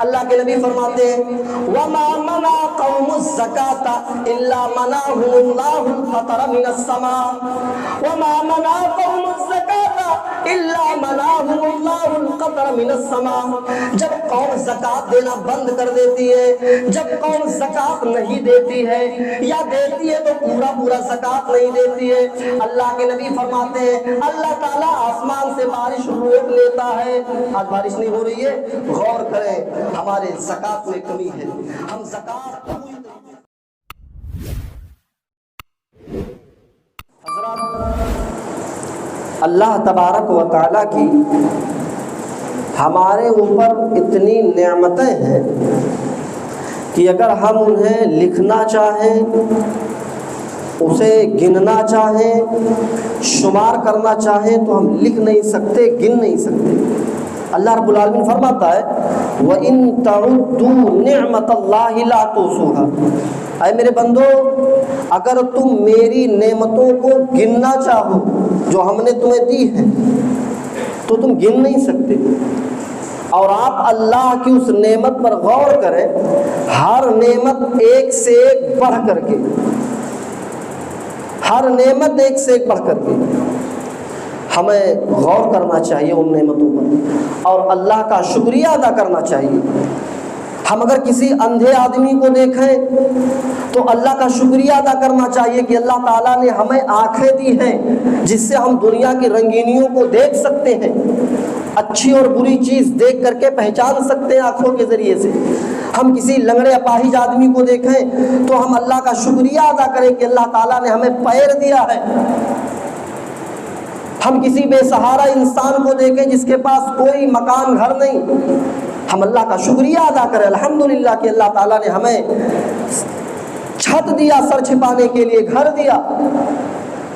اللہ کے نبی فرماتے ہیں وَمَا مَنَعَ قَوْمُ الزَّكَاةَ إِلَّا مَنَعَهُمُ اللَّهُ الْفَطَرَ مِنَ السَّمَاءِ وَمَا مَنَعَ قَوْمُ الزَّكَاةَ إِلَّا مَنَعَهُمُ اللَّهُ الْقَطْرَ مِنَ السَّمَاءِ جب قوم زکات دینا بند کر دیتی ہے، جب قوم زکات نہیں دیتی ہے یا دیتی ہے تو پورا زکات نہیں دیتی ہے، اللہ کے نبی فرماتے ہیں اللہ تعالیٰ آسمان سے بارش روک لیتا ہے۔ آج بارش نہیں ہو رہی ہے، غور کریں ہمارے زکات میں کمی ہے، ہم زکات پوری اللہ تبارک و تعالیٰ کی ہمارے اوپر اتنی نعمتیں ہیں کہ اگر ہم انہیں لکھنا چاہیں، اسے گننا چاہیں، شمار کرنا چاہیں تو ہم لکھ نہیں سکتے، گن نہیں سکتے۔ اللہ رب العالمین فرماتا ہے وَإِن تَعُدُّوا نِعْمَةَ اللَّهِ لَا تُحْصُوهَا، اے میرے بندو اگر تم میری نعمتوں کو گننا چاہو جو ہم نے تمہیں دی ہیں تو تم گن نہیں سکتے۔ اور آپ اللہ کی اس نعمت پر غور کریں، ہر نعمت ایک سے ایک بڑھ کر کے، ہر نعمت ایک سے ایک بڑھ کر کے، ہمیں غور کرنا چاہیے ان نعمتوں پر اور اللہ کا شکریہ ادا کرنا چاہیے۔ ہم اگر کسی اندھے آدمی کو دیکھیں تو اللہ کا شکریہ ادا کرنا چاہیے کہ اللہ تعالیٰ نے ہمیں آنکھیں دی ہیں جس سے ہم دنیا کی رنگینیوں کو دیکھ سکتے ہیں، اچھی اور بری چیز دیکھ کر کے پہچان سکتے ہیں آنکھوں کے ذریعے سے۔ ہم کسی لنگڑے اپاہج آدمی کو دیکھیں تو ہم اللہ کا شکریہ ادا کریں کہ اللہ تعالیٰ نے ہمیں پیر دیا ہے۔ ہم کسی بے سہارا انسان کو دیکھیں جس کے پاس کوئی مکان گھر نہیں، ہم اللہ کا شکریہ ادا کریں الحمدللہ کہ اللہ تعالیٰ نے ہمیں چھت دیا، سر چھپانے کے لیے گھر دیا۔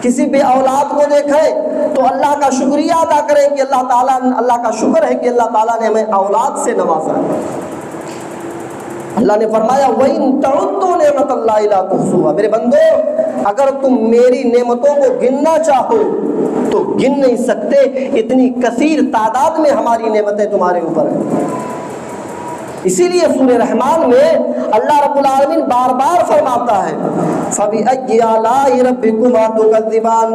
کسی بے اولاد کو دیکھیں تو اللہ کا شکریہ ادا کریں کہ اللہ کا شکر ہے کہ اللہ تعالیٰ نے ہمیں اولاد سے نوازا ہے۔ اللہ نے فرمایا وَإِن تَعُدُّوا نِعْمَةَ اللَّهِ لَا تُحْصُوهَا، میرے بندو اگر تم میری نعمتوں کو گننا چاہو تو گن نہیں سکتے، اتنی کثیر تعداد میں ہماری نعمتیں تمہارے اوپر ہیں۔ اسی لیے سورہ رحمان میں اللہ رب العالمین بار بار فرماتا ہے فَبِأَيِّ آلَاءِ رَبِّكُمَا تُكَذِّبَانِ،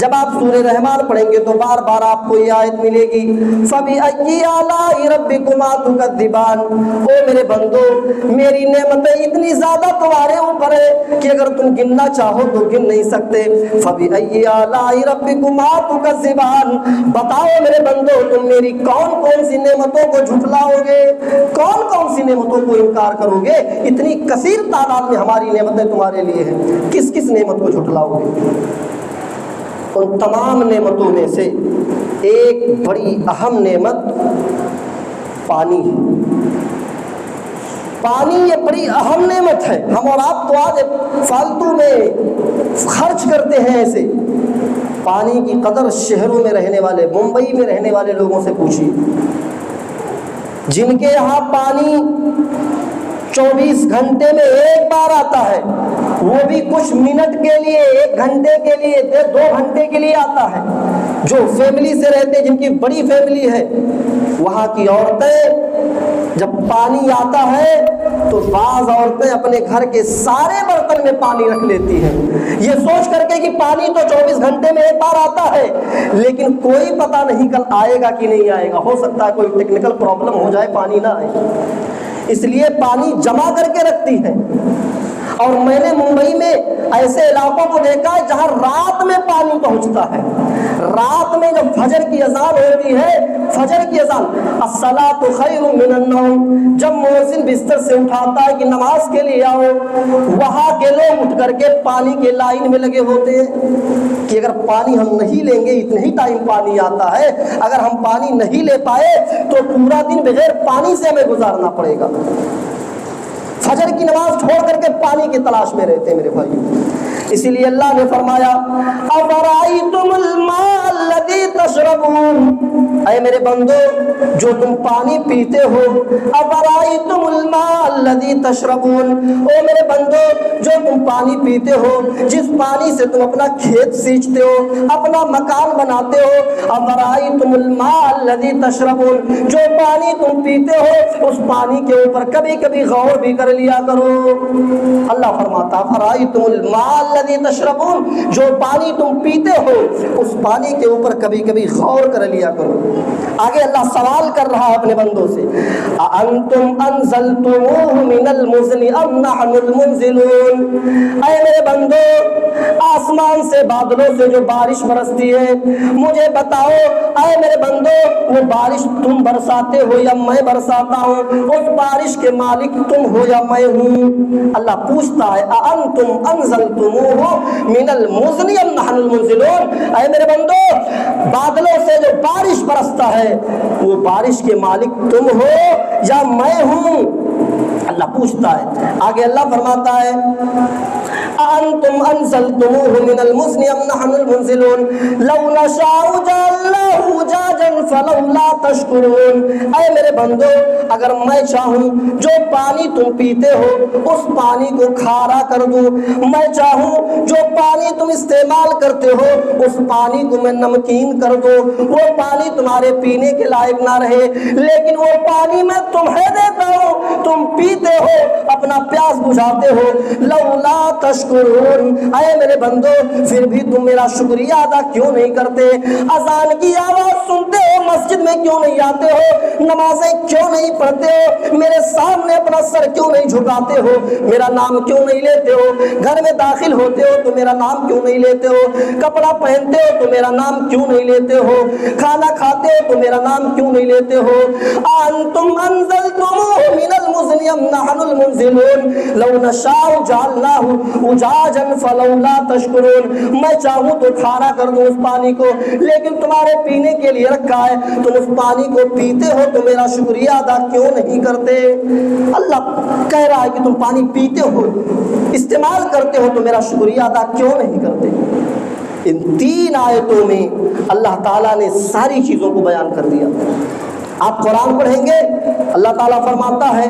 جب آپ سورہ رحمان پڑھیں گے تو بار بار آپ کو یہ آیت ملے گی فَبِأَيِّ آلَاءِ رَبِّكُمَا تُكَذِّبَانِ، او میرے بندو میری نعمتیں اتنی زیادہ تمہارے اوپر ہے کہ اگر تم گننا چاہو تو گن نہیں سکتے۔ فَبِأَيِّ آلَاءِ رَبِّكُمَا تُكَذِّبَانِ، بتاؤ میرے بندو تم میری کون کون سی نعمتوں کو جھٹلاؤ گے، کون کون سی نعمتوں کو انکار کرو گے؟ اتنی کثیر تعداد میں ہماری نعمتیں تمہارے لیے ہیں، کس کس نعمت کو جھٹلاؤ گے؟ ان تمام نعمتوں میں سے ایک بڑی اہم نعمت پانی ہے۔ پانی یہ بڑی اہم نعمت ہے، ہم اور آپ تو آج فالتو میں خرچ کرتے ہیں ایسے۔ پانی کی قدر شہروں میں رہنے والے، ممبئی میں رہنے والے لوگوں سے پوچھیے، جن کے یہاں پانی 24 گھنٹے میں ایک بار آتا ہے، وہ بھی کچھ منٹ کے لیے، 1 گھنٹے کے لیے، 2 گھنٹے کے لیے آتا ہے۔ جو فیملی سے رہتے، جن کی بڑی فیملی ہے، وہاں کی عورتیں جب پانی آتا ہے تو بعض عورتیں اپنے گھر کے سارے برتن میں پانی رکھ لیتی ہیں، یہ سوچ کر کے کہ پانی تو 24 گھنٹے میں ایک بار آتا ہے، لیکن کوئی پتہ نہیں کل آئے گا کہ نہیں آئے گا، ہو سکتا ہے کوئی ٹیکنیکل پرابلم ہو جائے پانی نہ آئے، اس لیے پانی جمع کر کے رکھتی ہے۔ اور میں نے ممبئی میں ایسے علاقوں کو دیکھا ہے جہاں رات میں پانی پہنچتا ہے، رات میں جب فجر کی اذان ہوتی ہے، فجر کی اذان الصلاۃ خیر من النوم، جب مؤذن بستر سے اٹھاتا ہے کہ نماز کے لیے آؤ، وہاں کے لوگ اٹھ کر کے پانی کے لائن میں لگے ہوتے ہیں کہ اگر پانی ہم نہیں لیں گے، اتنے ہی ٹائم پانی آتا ہے، اگر ہم پانی نہیں لے پائے تو پورا دن بغیر پانی سے ہمیں گزارنا پڑے گا۔ فجر کی نماز چھوڑ کر کے پانی کی تلاش میں رہتے ہیں میرے بھائیو۔ اسی لیے اللہ نے فرمایا اَفَرَأَيْتُمُ الْمَاءَ الَّذِي تَشْرَبُونَ، اے میرے بندو جو تم پانی پیتے ہو، افرأیتم الماء الذی تشربون، او میرے بندو جو تم پانی پیتے ہو، جس پانی سے تم اپنا کھیت سینچتے ہو، اپنا مکان بناتے ہو، افرأیتم الماء الذی تشربون، جو پانی تم پیتے ہو اس پانی کے اوپر کبھی کبھی غور بھی کر لیا کرو۔ اللہ فرماتا افرأیتم الماء الذی تشربون، جو پانی تم پیتے ہو اس پانی کے اوپر کبھی کبھی غور کر لیا کرو۔ آگے اللہ سوال کر رہا ہے اپنے بندوں سے، اَأَنْتُمْ أَنزَلْتُمُوهُ مِنَ الْمُزْنِ أَمْ نَحْنُ الْمُنزِلُونَ، اے میرے بندو آسمان سے بادلوں سے جو بارش برستی ہے مجھے بتاؤ، اے میرے بندو وہ بارش تم برساتے ہو یا میں برساتا ہوں؟ اس بارش کے مالک تم ہو یا میں ہوں؟ اللہ پوچھتا ہے اَأَنْتُمْ أَنزَلْتُمُوهُ مِنَ الْمُزْنِ أَمْ نَحْنُ الْمُنزِلُونَ، اے میرے بندو بادلوں سے جو بارش برستا ہے وہ بارش کے مالک تم ہو یا میں ہوں؟ اللہ پوچھتا ہے۔ آگے اللہ فرماتا ہے أَأَنْتُمْ أَنزَلْتُمُوهُ مِنَ الْمُزْنِ أَمْ نَحْنُ الْمُنزِلُونَ لَوْ نَشَاءُ جَعَلْنَاهُ أُجَاجًا فَلَوْلَا تَشْكُرُونَ، اے میرے بندو اگر میں چاہوں جو پانی تم پیتے ہو اس پانی کو کھارا کر دوں، میں چاہوں جو پانی تم استعمال کرتے ہو اس پانی کو میں نمکین کر دوں، وہ پانی تمہارے پینے کے لائق نہ رہے، لیکن وہ پانی میں تمہیں دیتا ہوں، تم پیتے ہو، اپنا پیاس بجھاتے ہو، لولا تشکرون، اے میرے بندو پھر بھی تم میرا شکریہ ادا کیوں نہیں کرتے؟ اذان کی آواز سنتے ہو مسجد میں کیوں نہیں آتے ہو؟ نمازیں کیوں نہیں پڑھتے ہو؟ میرے سامنے اپنا سر کیوں نہیں جھکاتے ہو؟ میرا نام کیوں نہیں لیتے ہو؟ گھر میں داخل ہوتے ہو تو میرا نام کیوں نہیں لیتے ہو؟ کپڑا پہنتے ہو تو میرا نام کیوں نہیں لیتے ہو؟ کھانا کھاتے ہو تو میرا نام کیوں نہیں لیتے ہو؟ انتم انزلتموه من المزن ام نحن المنزلون لو نشاء جعلناه اجاجا فلولا تشکرون، میں چاہوں تو کھارا کر دوں اس پانی کو، لیکن تمہارے پینے کے لیے رکھا ہے، تم اس پانی کو پیتے ہو تو میرا شکریہ ادا کیوں نہیں کرتے؟ اللہ کہہ رہا ہے کہ تم پانی پیتے ہو، استعمال کرتے ہو تو میرا شکریہ ادا کیوں نہیں کرتے؟ ان تین آیتوں میں اللہ تعالیٰ نے ساری چیزوں کو بیان کر دیا۔ آپ قرآن پڑھیں گے اللہ تعالیٰ فرماتا ہے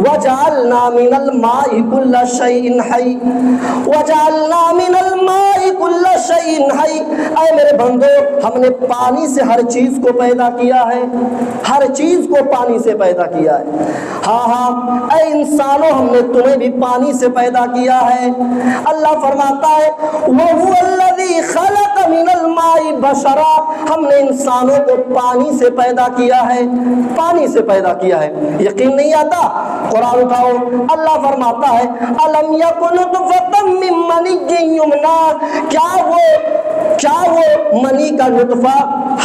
وَجَعَلْنَا مِنَ الْمَاءِ كُلَّ شَيْءٍ حَيٍّ وَجَعَلْنَا مِنَ الْمَاءِ كُلَّ شَيْءٍ حَيٍّ، اے میرے بندو ہم نے پانی سے ہر چیز کو پیدا کیا ہے، ہر چیز کو پانی سے پیدا کیا ہے۔ ہاں اے انسانوں ہم نے تمہیں بھی پانی سے پیدا کیا ہے۔ اللہ فرماتا ہے وَهُوَ الَّذِي خَلَقَ مِنَ الْمَاءِ بَشَرًا، ہم نے انسانوں کو پانی سے پیدا کیا ہے، پانی سے پیدا کیا ہے۔ یقین نہیں آتا؟ قرآن اٹھاؤ، اللہ فرماتا ہے الم یکن نطفۃ من منی یمنی، کیا وہ منی کا نطفہ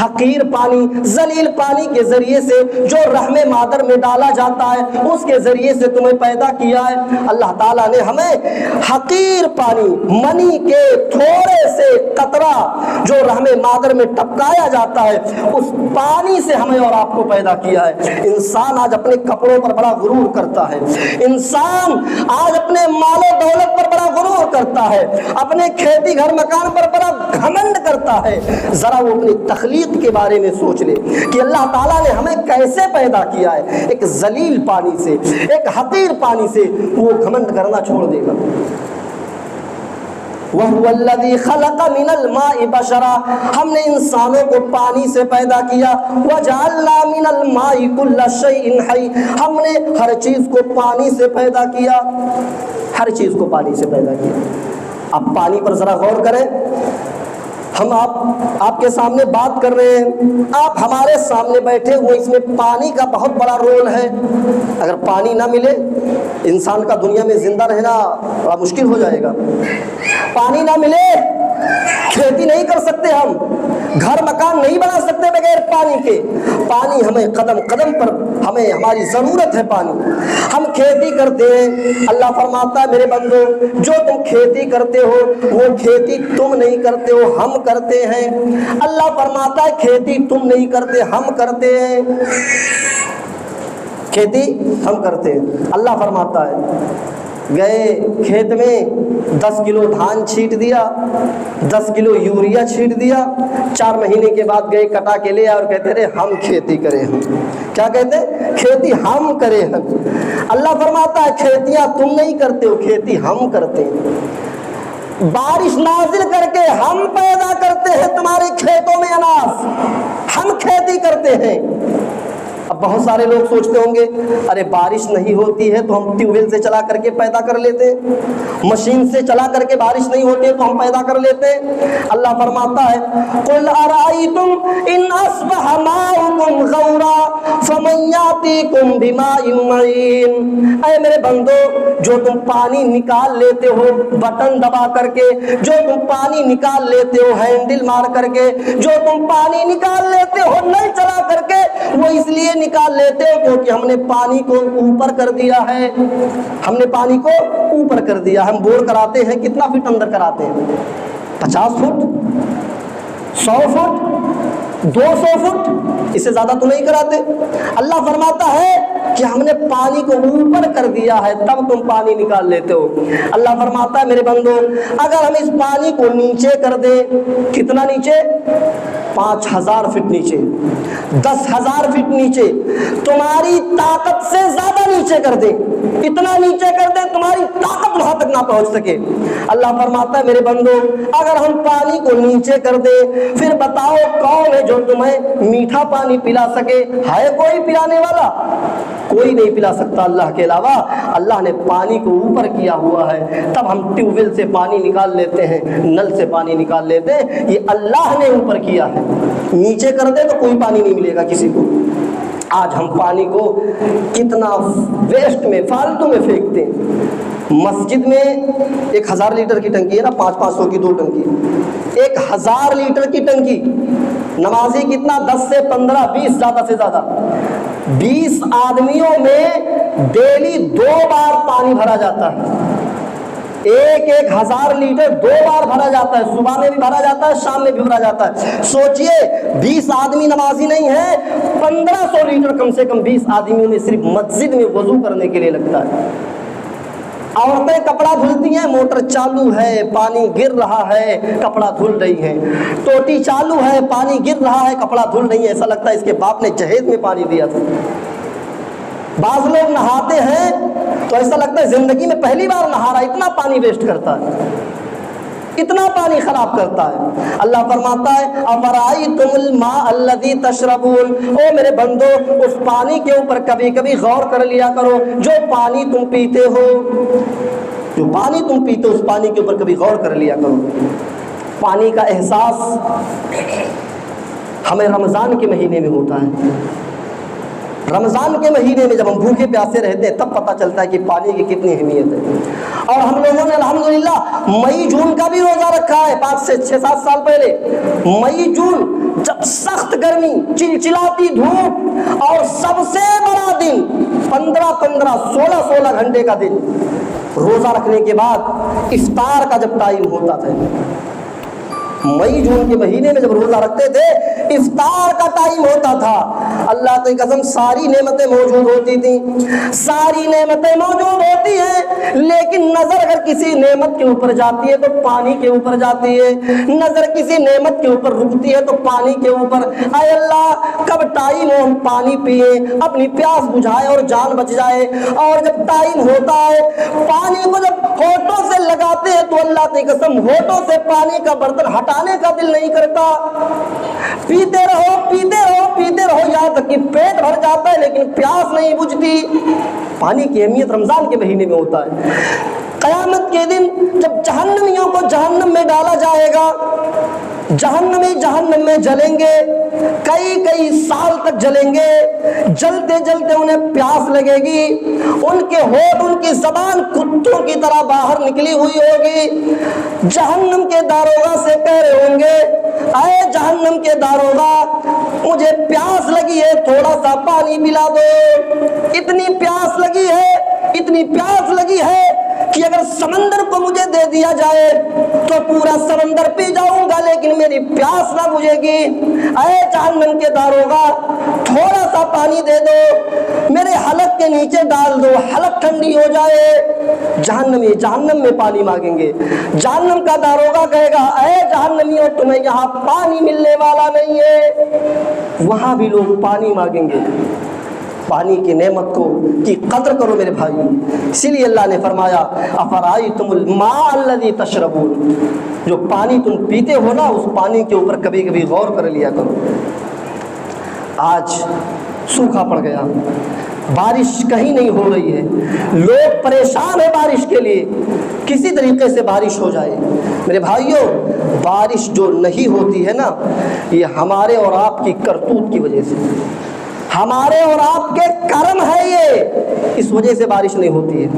حقیر پانی، ذلیل پانی کے ذریعے سے جو رحم مادر میں ڈالا جاتا ہے اس کے ذریعے سے تمہیں پیدا کیا ہے؟ اللہ تعالیٰ نے ہمیں حقیر پانی، منی کے تھوڑے سے قطرہ جو رحم مادر میں ٹپکایا جاتا ہے اس پانی سے ہمیں اور آپ کو پیدا کیا ہے۔ انسان آج اپنے کپڑوں پر بڑا غرور کرتا ہے، انسان آج اپنے مال و دولت پر بڑا غرور کرتا ہے، اپنے کھیتی گھر مکان پر بڑا گھمنڈ کرتا ہے۔ ذرا وہ اپنی تخلیق کے بارے میں سوچ لے کہ اللہ تعالیٰ نے ہمیں کیسے پیدا کیا ہے، ایک ذلیل پانی سے، ایک حقیر پانی سے، وہ گھمنڈ کرنا چھوڑ دے گا۔ وَهُوَ الَّذِي خَلَقَ مِنَ الْمَاءِ بَشَرًا، ہم نے انسانوں کو پانی سے پیدا کیا۔ وَجَعَلْنَا مِنَ الْمَاءِ كُلَّ شَيْءٍ حَيٍّ، ہم نے ہر چیز کو پانی سے پیدا کیا، ہر چیز کو پانی سے پیدا کیا۔ اب پانی پر ذرا غور کریں، ہم آپ کے سامنے بات کر رہے ہیں، آپ ہمارے سامنے بیٹھے ہوئے، اس میں پانی کا بہت بڑا رول ہے۔ اگر پانی نہ ملے انسان کا دنیا میں زندہ رہنا بڑا مشکل ہو جائے گا۔ پانی نہ ملے کھیتی نہیں کر سکتے، ہم گھر مکان نہیں بنا سکتے بغیر پانی کے۔ پانی ہمیں قدم قدم پر ہماری ضرورت ہے پانی۔ ہم کھیتی کرتے ہیں، اللہ فرماتا ہے میرے بندو جو تم کھیتی کرتے ہو وہ کھیتی تم نہیں کرتے ہو، ہم کرتے ہیں۔ اللہ فرماتا ہے کھیتی تم نہیں کرتے، ہم کرتے ہیں، کھیتی ہم کرتے ہیں۔ اللہ فرماتا ہے گئے کھیت میں 10 کلو دھان چھینٹ دیا، 10 کلو یوریا چھینٹ دیا، 4 مہینے کے بعد گئے کٹا کے لے اور کہتے رہے ہم کھیتی کرے ہیں۔ کیا کہتے ہیں؟ کھیتی ہم کرے ہیں۔ اللہ فرماتا ہے کھیتیاں تم نہیں کرتے ہو، کھیتی ہم کرتے ہیں۔ بارش نازل کر کے ہم پیدا کرتے ہیں تمہارے کھیتوں میں اناج، ہم کھیتی کرتے ہیں۔ اب بہت سارے لوگ سوچتے ہوں گے ارے بارش نہیں ہوتی ہے تو ہم ٹیوب ویل سے چلا کر کے پیدا کر لیتے ہیں، مشین سے چلا کر کے بارش نہیں ہوتی ہے تو ہم پیدا کر لیتے ہیں۔ اللہ فرماتا ہے قل ارائیتم ان اصبح ماؤکم غورا فمن یاتیکم بماء معین، اے میرے بندو جو تم پانی نکال لیتے ہو بٹن دبا کر کے، جو تم پانی نکال لیتے ہو ہینڈل مار کر کے، جو تم پانی نکال لیتے ہو نل چلا کر کے، وہ اس لیے نکال لیتے ہو کیونکہ ہم نے پانی کو اوپر کر دیا ہے، ہم نے پانی کو اوپر کر دیا۔ ہم بور کراتے ہیں کتنا فٹ اندر کراتے ہیں؟ 50 فٹ، 100 فٹ، 200 فٹ، اس سے زیادہ تو نہیں کراتے۔ اللہ فرماتا ہے کہ ہم نے پانی کو اوپر کر دیا ہے تب تم پانی نکال لیتے ہو۔ اللہ فرماتا ہے میرے بندو اگر ہم اس پانی کو نیچے کر دیں، کتنا نیچے؟ 5000 فٹ نیچے، 10,000 فٹ نیچے، تمہاری طاقت سے زیادہ نیچے کر دیں، اتنا نیچے کر دیں تمہاری طاقت وہاں تک نہ پہنچ سکے۔ اللہ فرماتا ہے میرے بندو اگر ہم پانی کو نیچے کر دیں پھر بتاؤ کون ہے جو تمہیں میٹھا پانی پلا سکے؟ ہے کوئی پلانے والا؟ کوئی نہیں پلا سکتا اللہ کے علاوہ۔ اللہ نے پانی کو اوپر کیا ہوا ہے تب ہم ٹیوب ویل سے پانی نکال لیتے ہیں، نل سے پانی نکال لیتے ہیں، یہ اللہ نے اوپر کیا ہے۔ نیچے کر دے تو کوئی پانی نہیں ملے گا کسی کو۔ آج ہم پانی کو کتنا ویسٹ میں، فالتو میں پھینکتے ہیں۔ مسجد میں 1000 لیٹر کی ٹنکی ہے نا، 500 کی 2 ٹنکی، 1000 لیٹر کی ٹنکی، نمازی کتنا 10 سے 15 20 زیادہ سے زیادہ 20 آدمیوں میں ڈیلی 2 بار پانی بھرا جاتا ہے۔ 1000 لیٹر 2 بار بھرا جاتا ہے، صبح میں بھی بھرا جاتا ہے، شام میں بھی بھرا جاتا ہے۔ سوچئے 20 آدمی نمازی نہیں ہے، 1500 لیٹر کم سے کم 20 آدمیوں میں صرف مسجد میں وضو کرنے کے لیے لگتا ہے۔ عورتیں کپڑا دھلتی ہیں، موٹر چالو ہے، پانی گر رہا ہے، کپڑا دھل رہی ہیں، ٹوٹی چالو ہے، پانی گر رہا ہے، کپڑا دھل رہی ہے، ایسا لگتا ہے اس کے باپ نے جہیز میں پانی دیا تھا۔ بعض لوگ نہاتے ہیں تو ایسا لگتا ہے زندگی میں پہلی بار نہا رہا، اتنا پانی ویسٹ کرتا ہے، اتنا پانی خراب کرتا ہے۔ اللہ فرماتا ہے افرائیتم الماء الذی تشربون، او میرے بندو اس پانی کے اوپر کبھی کبھی غور کر لیا کرو جو پانی تم پیتے ہو، جو پانی تم پیتے ہو اس پانی کے اوپر کبھی غور کر لیا کرو۔ پانی کا احساس ہمیں رمضان کے مہینے میں ہوتا ہے۔ رمضان کے مہینے میں جب ہم بھوکے پیاسے رہتے ہیں تب پتہ چلتا ہے کہ پانی کی کتنی اہمیت ہے۔ اور ہم لوگوں نے الحمدللہ مئی جون کا بھی روزہ رکھا ہے، 5 سے 6-7 سال پہلے۔ مئی جون جب سخت گرمی، چلچلاتی دھوپ اور سب سے بڑا دن 15-15 16-16 گھنٹے کا دن، روزہ رکھنے کے بعد افطار کا جب ٹائم ہوتا تھا، مئی جون کے مہینے میں جب روزہ رکھتے تھے افطار کا ٹائم ہوتا تھا، اللہ کی قسم ساری نعمتیں موجود ہوتی تھیں، ساری نعمتیں موجود ہوتی ہیں، لیکن نظر اگر کسی نعمت کے اوپر جاتی ہے تو پانی کے اوپر جاتی ہے، نظر کسی نعمت کے اوپر رکتی ہے تو پانی کے اوپر۔ اے اللہ کب ٹائم ہو ہم پانی پیئیں، اپنی پیاس بجھائے اور جان بچ جائے۔ اور جب ٹائم ہوتا ہے پانی کو جب ہونٹوں سے لگاتے ہیں تو اللہ کی قسم ہونٹوں سے پانی کا برتن ہٹانے کا دل نہیں کرتا۔ پیتے رہو پیتے رہو پیتے رہو یہاں تک کہ پیٹ بھر جاتا ہے لیکن پیاس نہیں بجھتی۔ پانی کی اہمیت رمضان کے مہینے میں ہوتا ہے۔ قیامت کے دن جب جہنمیوں کو جہنم میں ڈالا جائے گا، جہنمی جہنم میں جلیں گے، کئی سال تک جلیں گے، جلتے جلتے انہیں پیاس لگے گی، ان کے ہونٹ ان کی زبان کتوں کی طرح باہر نکلی ہوئی ہوگی۔ جہنم کے داروغہ سے کہہ رہے ہوں گے اے جہنم کے داروغہ مجھے پیاس لگی ہے، تھوڑا سا پانی پلا دو۔ اتنی پیاس لگی ہے، اتنی پیاس لگی ہے کہ اگر سمندر کو مجھے دے دیا جائے تو پورا سمندر پی جاؤں گا لیکن میری پیاس نہ بجھے گی۔ اے جہنم کے داروغہ تھوڑا سا پانی دے دو۔ میرے حلق کے نیچے ڈال دو، حلق ٹھنڈی ہو جائے۔ جہنم میں پانی مانگیں گے، جہنم کا داروغہ کہے گا اے جہنمیوں تمہیں یہاں پانی ملنے والا نہیں ہے۔ وہاں بھی لوگ پانی مانگیں گے۔ پانی کی نعمت کی قدر کرو میرے بھائی، اسی لیے اللہ نے فرمایا افرائیتم الماء الذی تشربون، جو پانی تم پیتے ہو نا اس پانی کے اوپر کبھی کبھی غور کر لیا کرو۔ آج سوکھا پڑ گیا، بارش کہیں نہیں ہو رہی ہے، لوگ پریشان ہیں بارش کے لیے، کسی طریقے سے بارش ہو جائے۔ میرے بھائیوں، بارش جو نہیں ہوتی ہے نا یہ ہمارے اور آپ کی کرتوت کی وجہ سے، ہمارے اور آپ کے کرم ہے، یہ اس وجہ سے بارش نہیں ہوتی ہے۔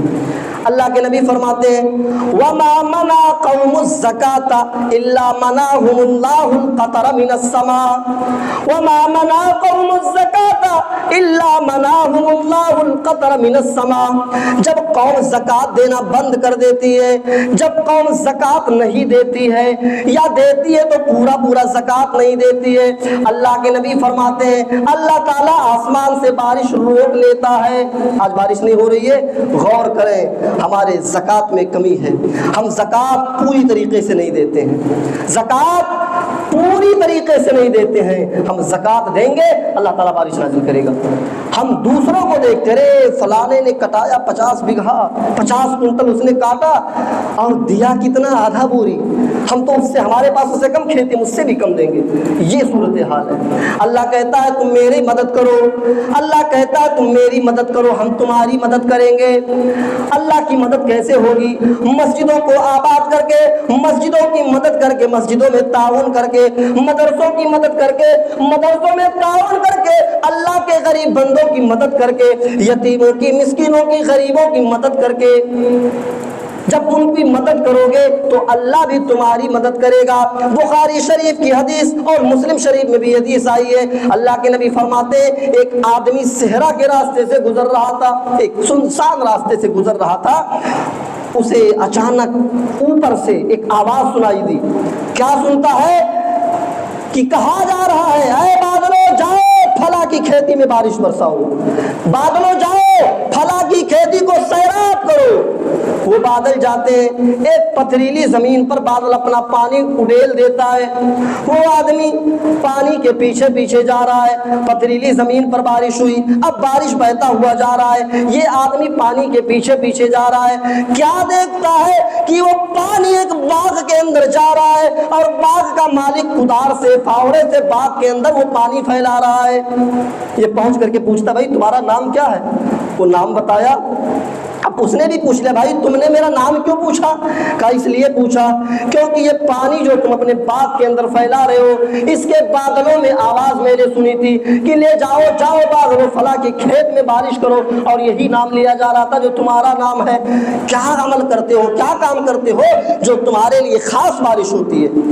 اللہ کے نبی فرماتے ہیں وَمَا مَنَعَ قَوْمُ الزَّكَاةَ إِلَّا مَنَعَهُمُ اللَّهُ الْقَطَرَ مِنَ السَّمَاءِ وَمَا مَنَعَ قَوْمُ الزَّكَاةَ إِلَّا مَنَعَهُمُ اللَّهُ الْقَطَرَ مِنَ السَّمَاءِ۔ جب قوم زکوٰۃ دینا بند کر دیتی ہے، جب قوم زکوٰۃ نہیں دیتی ہے یا دیتی ہے تو پورا زکوٰۃ نہیں دیتی ہے، اللہ کے نبی فرماتے ہیں اللہ تعالیٰ آسمان سے بارش روک لیتا ہے۔ آج بارش نہیں ہو رہی ہے، غور کریں ہمارے زکوٰۃ میں کمی ہے، ہم زکوٰۃ پوری طریقے سے نہیں دیتے ہیں، زکوٰۃ پوری طریقے سے نہیں دیتے ہیں۔ ہم زکوٰۃ دیں گے اللہ تعالیٰ بارش نازل کرے گا۔ ہم دوسروں کو دیکھتے رہے فلانے نے کٹایا 50 بیگھا 50 کنٹل اس نے کاٹا اور دیا کتنا، آدھا بوری، ہم تو اس سے ہمارے پاس اسے کم کھیتی مجھ سے بھی کم دیں گے۔ یہ صورتحال ہے۔ اللہ کہتا ہے تم میری مدد کرو، اللہ کہتا ہے تم میری مدد کرو ہم تمہاری مدد کریں گے۔ اللہ کی مدد کیسے ہوگی؟ مسجدوں کو آباد کر کے، مسجدوں کی مدد کر کے، مسجدوں میں تعاون کر کے، مدرسوں کی مدد کر کے، مدرسوں میں تعاون کر کے، اللہ کے غریب بندوں کی مدد کر کے، یتیموں کی، مسکینوں کی، غریبوں کی مدد کر کے۔ جب ان کی مدد کرو گے تو اللہ بھی تمہاری مدد کرے گا۔ بخاری شریف کی حدیث اور مسلم شریف میں بھی حدیث آئی ہے، اللہ کے نبی فرماتے ہیں ایک آدمی صحرا کے راستے سے گزر رہا تھا، ایک سنسان راستے سے گزر رہا تھا، اسے اچانک اوپر سے ایک آواز سنائی دی۔ کیا سنتا ہے کہ کہا جا رہا ہے اے بادلوں جاؤ پھلا کی کھیتی میں بارش برساؤ، بادلوں جاؤ پھلا کی کھیتی کو سیراب کرو۔ وہ بادل جاتے ہیں، ایک پتھریلی زمین پر بادل اپنا پانی اڈیل دیتا ہے، وہ آدمی پانی کے پیچھے پیچھے جا رہا ہے، پتھریلی زمین پر بارش ہوئی، اب بارش بہتا ہوا جا رہا ہے، یہ آدمی پانی کے پیچھے پیچھے جا رہا ہے، کیا دیکھتا ہے کہ وہ پانی ایک باغ کے اندر جا رہا ہے اور باغ کا مالک کدار سے پھاوڑے سے باغ کے اندر وہ پانی پھیلا رہا ہے۔ یہ پہنچ کر کے پوچھتا بھائی تمہارا نام کیا ہے؟ وہ نام بتایا، اب اس نے بھی پوچھ لیا بھائی تم نے میرا نام کیوں پوچھا؟ کہا اس لیے پوچھا کیونکہ یہ پانی جو تم اپنے باغ کے اندر پھیلا رہے ہو اس کے بادلوں میں آواز میں نے سنی تھی کہ لے جاؤ جاؤ بادلوں فلاں کے کھیت میں بارش کرو، اور یہی نام لیا جا رہا تھا جو تمہارا نام ہے۔ کیا عمل کرتے ہو، کیا کام کرتے ہو جو تمہارے لیے خاص بارش ہوتی ہے؟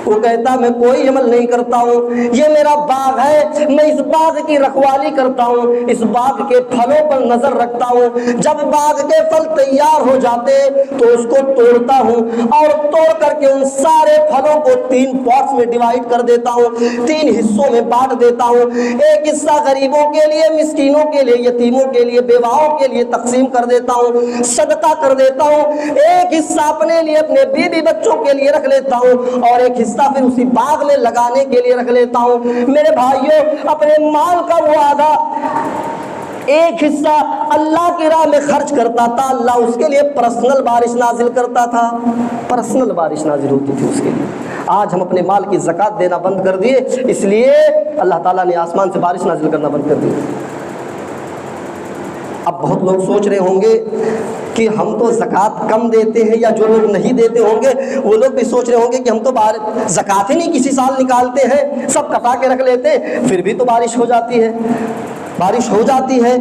وہ کہتا میں کوئی عمل نہیں کرتا ہوں، یہ میرا باغ ہے، میں اس باغ کی رکھوالی کرتا ہوں، اس باغ کے پھلوں پر نظر رکھتا ہوں، جب باغ کے پھل تیار ہو جاتے تو اس کو توڑتا ہوں اور توڑ کر کے ان سارے پھلوں کو 3 پارٹس میں ڈیوائیڈ کر دیتا ہوں، 3 حصوں میں بانٹ دیتا ہوں، ایک حصہ غریبوں کے لیے، مسکینوں کے لیے، یتیموں کے لیے، بیواؤں کے لیے تقسیم کر دیتا ہوں، صدقہ کر دیتا ہوں، ایک حصہ اپنے لیے، اپنے بیوی بچوں کے لیے رکھ لیتا ہوں، اور ایک حصہ پھر اسی باغ میں لگانے کے لیے رکھ لیتا ہوں۔ میرے بھائیوں اپنے مال کا وہ آدھا ایک حصہ اللہ کی راہ میں خرچ کرتا تھا، اللہ اس کے لیے پرسنل بارش نازل کرتا تھا، پرسنل بارش نازل ہوتی تھی اس کے لیے۔ آج ہم اپنے مال کی زکوٰۃ دینا بند کر دیے، اس لیے اللہ تعالیٰ نے آسمان سے بارش نازل کرنا بند کر دی۔ اب بہت لوگ سوچ رہے ہوں گے کہ ہم تو زکوٰۃ کم دیتے ہیں، یا جو لوگ نہیں دیتے ہوں گے وہ لوگ بھی سوچ رہے ہوں گے کہ ہم تو زکوٰۃ ہی نہیں کسی سال نکالتے ہیں، سب کٹا کے رکھ لیتے ہیں، پھر بھی تو بارش ہو جاتی ہے، بارش ہو جاتی ہے۔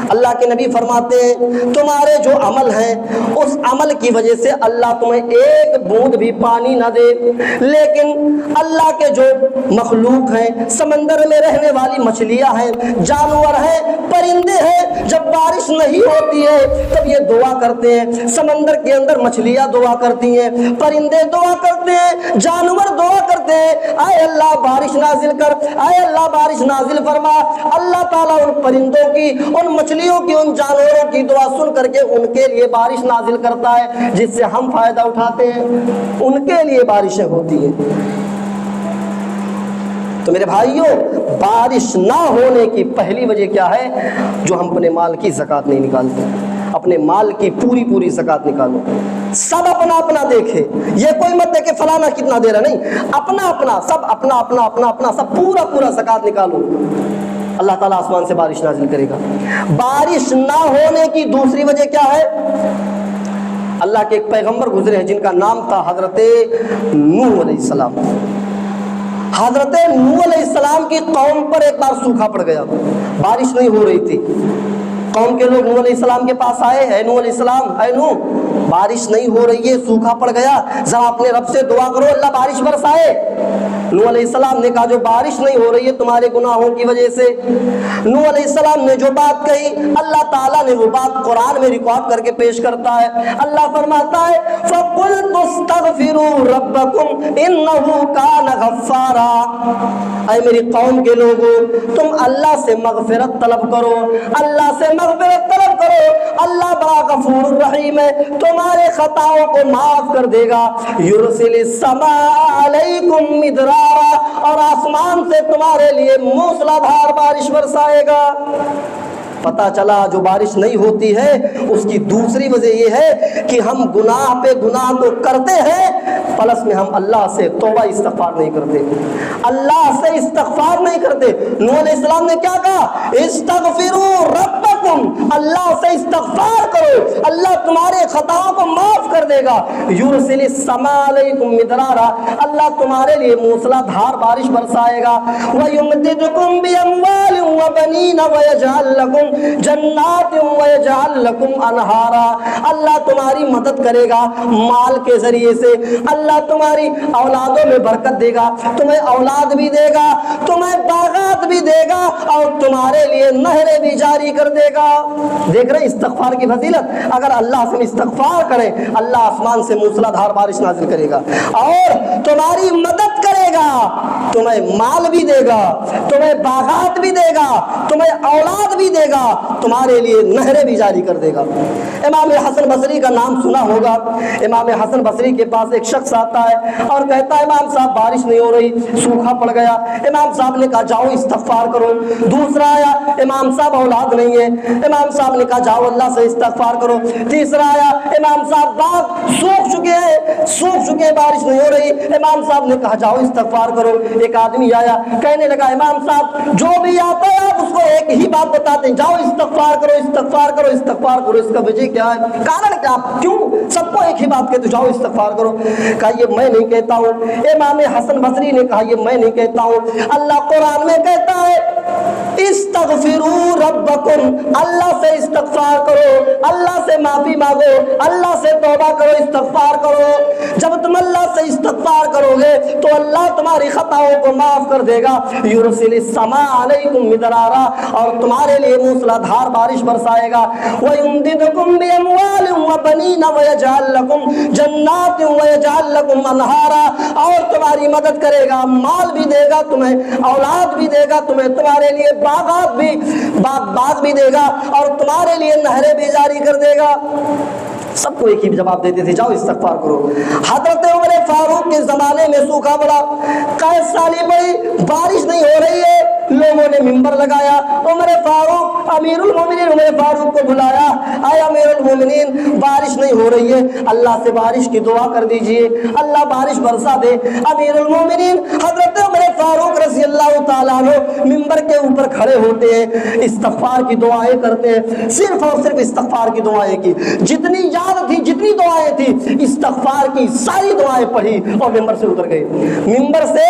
اللہ کے نبی فرماتے ہیں تمہارے جو عمل ہیں اس عمل کی وجہ سے اللہ تمہیں ایک بوند بھی پانی نہ دے، لیکن اللہ کے جو مخلوق ہیں، سمندر میں رہنے والی مچھلیاں ہیں، جانور ہیں، پرندے ہیں، جب بارش نہیں ہوتی ہے تب یہ دعا کرتے ہیں، سمندر کے اندر مچھلیاں دعا کرتی ہیں، پرندے دعا کرتے ہیں، جانور دعا کرتے ہیں، اے اللہ بارش نازل کر، اے اللہ بارش نازل فرما۔ اللہ تعالیٰ ان پرندوں کی، ان مچھلیوں کی، ان جانوروں کی دعا سن کر کے ان کے لیے بارش نازل کرتا ہے جس سے ہم فائدہ اٹھاتے ہیں، ان کے لیے بارشیں ہوتی ہیں۔ تو میرے بھائیوں، بارش نہ ہونے کی پہلی وجہ کیا ہے؟ جو ہم اپنے مال کی زکوٰۃ نہیں نکالتے۔ اپنے مال کی پوری زکوٰۃ نکالو، سب اپنا اپنا دیکھے، یہ کوئی مت دیکھے فلانا کتنا دے رہا، نہیں، اپنا اپنا، سب اپنا سب پورا زکوٰۃ نکالو، اللہ تعالیٰ آسمان سے بارش نازل کرے گا۔ بارش نہ ہونے کی دوسری وجہ کیا ہے؟ اللہ کے ایک پیغمبر گزرے ہیں جن کا نام تھا حضرت نوح علیہ السلام۔ حضرت نوح علیہ السلام کی قوم پر ایک بار سوکھا پڑ گیا، بارش نہیں ہو رہی تھی۔ قوم کے لوگ نوح علیہ السلام کے پاس آئے، اے نوح علیہ السلام، اے نوح بارش نہیں ہو رہی ہے، سوکھا پڑ گیا، ذرا اپنے رب سے دعا کرو اللہ بارش برسائے۔ نوح علیہ السلام نے کہا جو بارش نہیں ہو رہی ہے تمہارے گناہوں کی وجہ سے۔ نوح علیہ السلام نے جو بات کہی، اللہ تعالیٰ نے وہ بات قرآن میں ریکارڈ کر کے پیش کرتا ہے۔ اللہ فرماتا ہے فَقُلْتُ اسْتَغْفِرُوا رَبَّكُمْ إِنَّهُ كَانَ غَفَّارًا۔ اے میری قوم کے لوگوں، تم اللہ سے مغفرت طلب کرو، اللہ سے مغفرت طلب کرو، اللہ بڑا غفور الرحیم ہے، تمہارے خطاؤں کو معاف کر دے گا۔ یرسل السماء علیکم مدرارا، اور آسمان سے تمہارے لیے موسلا دھار بارش برسائے گا۔ پتہ چلا جو بارش نہیں ہوتی ہے اس کی دوسری وجہ یہ ہے کہ ہم گناہ پہ گناہ تو کرتے ہیں، پلس میں ہم اللہ سے توبہ استغفار نہیں کرتے، اللہ سے استغفار نہیں کرتے۔ نوح علیہ السلام نے کیا کہا؟ استغفروا ربکم، اللہ سے استغفار کرو، اللہ تمہارے خطاؤں کو معاف کر دے گا۔ یرسل السماء علیکم مدرارا، اللہ تمہارے لیے موسلا دھار بارش برسائے گا۔ ویمددکم باموال وبنین ویجعل لکم جنات ویجعل لکم انہارا، اللہ تمہاری مدد کرے گا مال کے ذریعے سے، اللہ تمہاری اولادوں میں برکت دے گا، تمہیں اولاد بھی دے گا، تمہیں باغات بھی دے گا، اور تمہارے لیے نہریں بھی جاری کر دے گا۔ دیکھ رہے استغفار کی فضیلت؟ اگر اللہ سے استغفار کریں اللہ آسمان سے موسلا دھار بارش نازل کرے گا اور تمہاری مدد کرے گا، تمہیں مال بھی دے گا، تمہیں باغات بھی دے گا، تمہیں اولاد بھی دے گا، تمہارے لیے نہریں بھی جاری کر دے گا۔ امام حسن بصری کا نام سنا ہوگا۔ امام حسن بصری کے پاس ایک شخص آتا ہے اور کہتا ہے امام صاحب بارش نہیں ہو رہی، سوکھا پڑ گیا۔ امام صاحب نے کہا جاؤ استغفار کرو۔ دوسرا آیا، امام صاحب اولاد نہیں ہے، امام صاحب نے کہا جاؤ اللہ سے استغفار کرو۔ تیسرا آیا، امام صاحب باغ سوکھ چکے ہیں، بارش نہیں ہو رہی، امام صاحب نے کہا جاؤ استغفار کرو۔ ایک آدمی آیا کہنے لگا امام صاحب جو بھی آتا ہے آپ اس کو ایک ہی بات بتاتے ہیں، جاؤ استغفار کرو استغفار کرو استغفار کرو، اس کا وجہ کیا ہے؟ کارن کیا؟ کیوں سب کو ایک ہی بات کہتے جاؤ استغفار کرو؟ کہا یہ میں نہیں کہتا ہوں۔ امام حسن بصری نے کہا یہ میں نہیں کہتا ہوں، اللہ قرآن میں کہتا ہے استغفروا ربکم، اللہ سے استغفار کرو، اللہ سے معافی مانگو، اللہ سے توبہ کرو، استغفار کرو۔ جب تم اللہ سے استغفار کرو گے تو اللہ تمہاری خطاؤں کو معاف کر دے گا۔ یرسل السماء علیکم مدرارا، اور تمہارے لیے موسلا دھار بارش برسائے گا۔ وَيُمْدِدْكُمْ بِأَمْوَالٍ وَبَنِينَ وَيَجْعَلْ لَكُمْ جَنَّاتٍ وَيَجْعَلْ لَكُمْ أَنْهَارًا، اور تمہاری مدد کرے گا، مال بھی دے گا تمہیں، اولاد بھی دے گا تمہیں، تمہارے لیے باغ بھی دے گا، اور تمہارے لیے نہریں بھی جاری کر دے گا۔ سب کو ایک ہی جواب دیتے تھے جاؤ استغفار کرو۔ حضرت عمر فاروق کے زمانے میں سوکھا پڑا، قحط سالی پڑی، بارش نہیں ہو رہی ہے، لوگوں نے منبر لگایا، عمر فاروق امیر المومنین عمر فاروق کو بلایا، اے امیر المومنین بارش نہیں ہو رہی ہے، اللہ سے بارش کی دعا کر دیجئے، اللہ بارش برسا دے۔ امیر المومنین حضرت عمر فاروق رضی اللہ تعالیٰ عنہ منبر کے اوپر کھڑے ہوتے ہیں، استغفار کی دعائیں کرتے ہیں، صرف اور صرف استغفار کی دعائیں کی، جتنی یاد تھی جتنی دعائیں تھی استغفار کی ساری دعائیں پڑھی اور ممبر سے اتر گئے۔ ممبر سے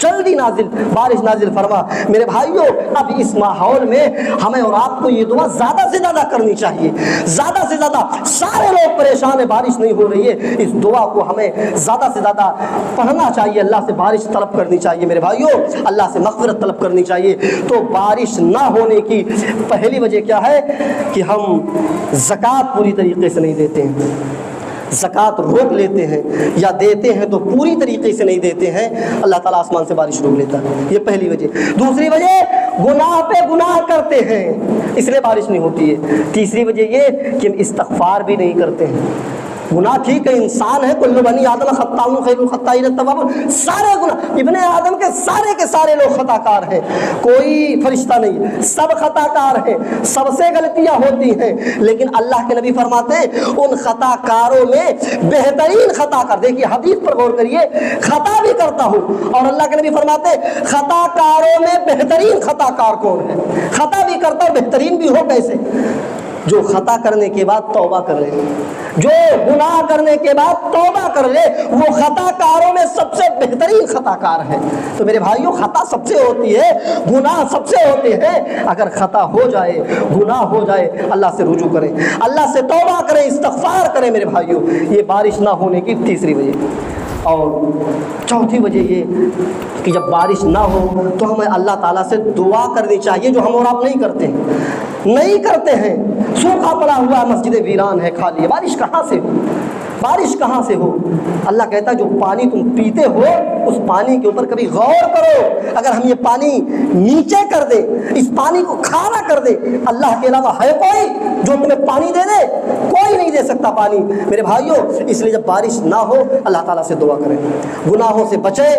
جلدی بارش نازل فرما۔ میرے بھائیوں، اب اس ماحول میں ہمیں اور آپ کو یہ دعا زیادہ سے زیادہ کرنی چاہیے، زیادہ سے زیادہ۔ سارے لوگ پریشان ہیں، بارش نہیں ہو رہی ہے، اس دعا کو ہمیں زیادہ سے زیادہ پڑھنا چاہیے، اللہ سے بارش طلب کرنی چاہیے میرے بھائیوں، اللہ سے مغفرت طلب کرنی چاہیے۔ تو بارش نہ ہونے کی پہلی وجہ کیا ہے کہ ہم زکوٰۃ پوری طریقے سے نہیں دیتے ہیں، زکوٰۃ روک لیتے ہیں، یا دیتے ہیں تو پوری طریقے سے نہیں دیتے ہیں، اللہ تعالیٰ آسمان سے بارش روک لیتا ہے، یہ پہلی وجہ۔ دوسری وجہ، گناہ پہ گناہ کرتے ہیں اس لیے بارش نہیں ہوتی ہے۔ تیسری وجہ یہ کہ ہم استغفار بھی نہیں کرتے ہیں۔ گناہ ٹھیک ہے، انسان ہے، کل بنی آدم خطاء خیر الخطائین التوابون، سارے گناہ، ابن آدم کے سارے لوگ خطا کار ہیں، کوئی فرشتہ نہیں، سب خطا کار ہیں، سب سے غلطیاں ہوتی ہیں، لیکن اللہ کے نبی فرماتے ہیں ان خطا کاروں میں بہترین خطا کار، دیکھیے حدیث پر غور کریے، خطا بھی کرتا ہوں، اور اللہ کے نبی فرماتے ہیں خطا کاروں میں بہترین خطا کار کون ہے؟ خطا بھی کرتا اور بہترین بھی ہو کیسے؟ جو خطا کرنے کے بعد توبہ کر لے، جو گناہ کرنے کے بعد توبہ کر لے، وہ خطا کاروں میں سب سے بہترین خطا کار ہے۔ تو میرے بھائیوں، خطا سب سے ہوتی ہے، گناہ سب سے ہوتے ہیں۔ اگر خطا ہو جائے، گناہ ہو جائے، اللہ سے رجوع کریں، اللہ سے توبہ کریں، استغفار کریں میرے بھائیوں۔ یہ بارش نہ ہونے کی تیسری وجہ۔ اور چوتھی وجہ یہ کہ جب بارش نہ ہو تو ہمیں اللہ تعالیٰ سے دعا کرنی چاہیے، جو ہم اور آپ نہیں کرتے ہیں۔ سوکھا پڑا ہوا مسجد ویران ہے، خالی ہے، بارش کہاں سے ہو؟ بارش کہاں سے ہو؟ اللہ کہتا ہے جو پانی تم پیتے ہو اس پانی کے اوپر کبھی غور کرو، اگر ہم یہ پانی نیچے کر دیں، اس پانی کو کھانا کر دیں، اللہ کے علاوہ ہے کوئی جو تمہیں پانی دے دے؟ کوئی نہیں دے سکتا پانی میرے بھائیوں۔ اس لیے جب بارش نہ ہو اللہ تعالیٰ سے دعا کریں، گناہوں سے بچیں،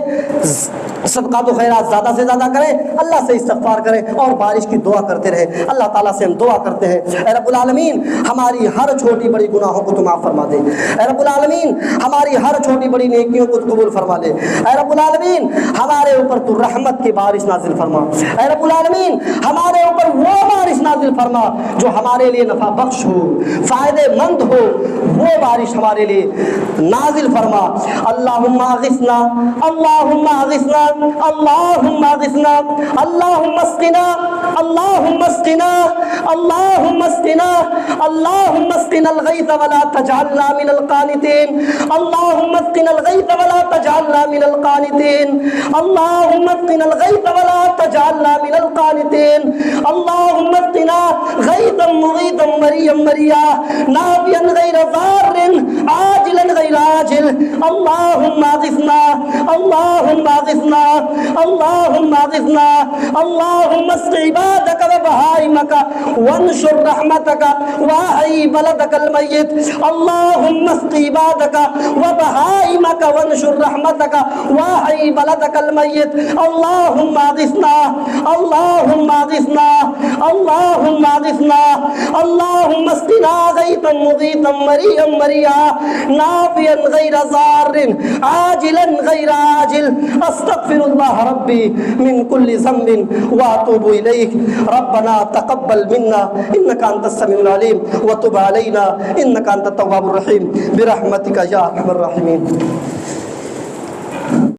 صدقات و خیرات زیادہ سے زیادہ کریں، اللہ سے استغفار کریں، اور بارش کی دعا کرتے رہیں۔ اللہ تعالیٰ سے ہم دعا کرتے ہیں، اے رب العالمین ہماری ہر چھوٹی بڑی گناہوں کو تو معاف فرما دے، اے رب العالمین ہماری ہر چھوٹی بڑی نیکیوں کو قبول فرما لے، اے رب العالمین ہمارے اوپر تو رحمت کی بارش نازل فرما، اے رب العالمین ہمارے اوپر وہ بارش نازل فرما جو ہمارے لیے نفع بخش ہو، فائدے مند ہو، وہ بارش ہمارے لیے نازل فرما۔ اللہم اغثنا، اللہم اغثنا، اللہم اغثنا، اللہم اسقنا، اللہم اسقنا، اللہم اسقنا، اللہم اسقنا الغیث ولا تجعلنا من القانتین، اللہم اسقنا الغیث ولا تجعلنا من القانتین، اللہم اسقنا الغیث ولا تجعلنا من القانتین، اللہم اسقنا غیثا مغیثا مریا مریا نافعا غیر ضار عاجلا غیر عاجل، اللہم اغثنا، اللہم اغثنا، اللہم اغثنا، اللہم اسق عبادک و بہائمک وانشر رحمتک واحی بلدک المیت، اللہم اسق عبادک و بہائمک وانشر رحمتک واحی بلدک المیت، اللہم اغثنا، اللہم اغثنا، اللہم اغثنا، اللہم اسقنا غیثا مغیثا مریا مریا نافعا غیر ضار عاجلا غیر عاجل، استغفر اللہ ربی من کل ذنب واتوب الیک، ربنا تقبل منا انک انت السمیع العلیم وتب علینا انک انت التواب الرحیم برحمتک یا ارحم الراحمین۔